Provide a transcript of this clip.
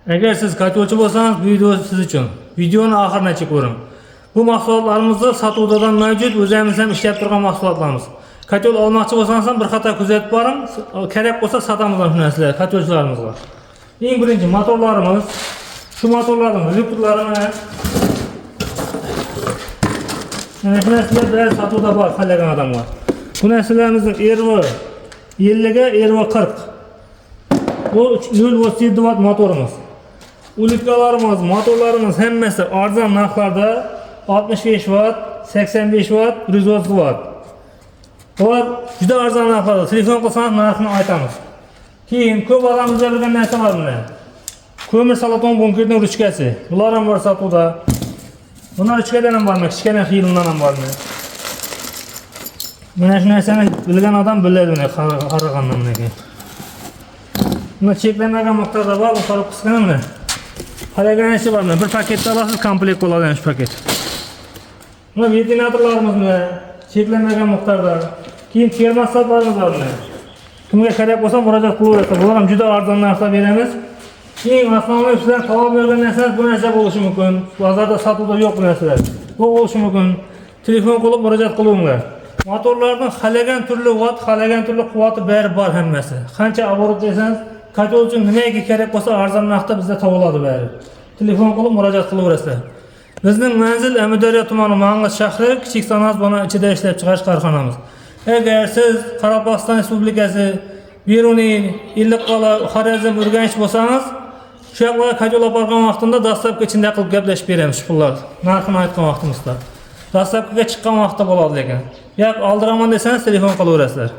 Eğer siz kaçoçu olsanız bu video siz için. Videonun ahırına çıkıyorum. Bu mahsulotlarımızda satuvdadan mevcut, o'zimizdan ishlab turgan mahsulotlarimiz. Kaçol almoqchi bo'lsangiz ham bir qator kuzatib boring. Kerak bo'lsa satamiz ham shu narsalar, kaçolchilarimizga. Eng birinchi motorlarimiz. Şu motorlarning elektrlarimi mana shu narsalar bilan satuvda bor qalagan odamlar. Bu narsalarimizni Ervo 50 ga Ervo 40. Bu 0.7 watt motorimiz. Ulitkalarımız, motorlarımız hammasi arzon narxlarda 65 watt, 85 watt, 130 watt. Bular juda arzon narxlarda. Telefon qilsangiz narxini aytamiz. Keyin ko'p odam bizga bilgan narsa bor mana. Ko'mir salaton bunkerning ruchkasi. Bular ham bor sotuvda. Bunlar ruchkadan ham bormi? Kichkina xiyildan ham bormi? Mana shu narsani bilgan odam biladi buni qaragandan keyin. Buni cheklanmagan miqdorda bor, o'xsharib qisqana mana. Qaraganishi bor mana. Bir paketda olasiz, komplekt bo'ladi shu paket. Buni ventinatorlarimiz mana cheklanmagan miqdorda. Keyin termosatlarimiz bor mana. Kimga kerak bo'lsa murojaat qilaverasiz. Bular ham juda arzon narxda beramiz. Eng asosiy sizlar talab bergan narsalar bu narsa bo'lishi mumkin. Bozorda sotuvda yo'q bu narsalar. Bu bo'lishi mumkin. Telefon qilib murojaat qilinglar. Motorlarning xalagan turli watt, xalagan turli quvvati bari bor hammasi. Qancha avorot desangiz, kaçol uchun nimaga kerak bo'lsa arzon narxda bizda topiladi bari. Telefon qilib murojaat qilaverasizlar. Bizning manzil Amudaryo tumani Mang'it shahri, kichik sanoat zona ichida ishlab chiqarish korxonamiz. Agar siz Qoraqalpog'iston Respublikasi, Beruniy, Illiqqo'la, Xorazm, Urganch bo'lsangiz, shu yoqlarga kaçol olib borgan vaqtimda dastlabki ichida qilib gaplashib beramiz shu pullar. Narxini aytgan vaqtimizda. Dastlabkiga chiqqan vaqtda bo'ladi lekin. Yo'q, oldiraman desangiz telefon qilaverasizlar.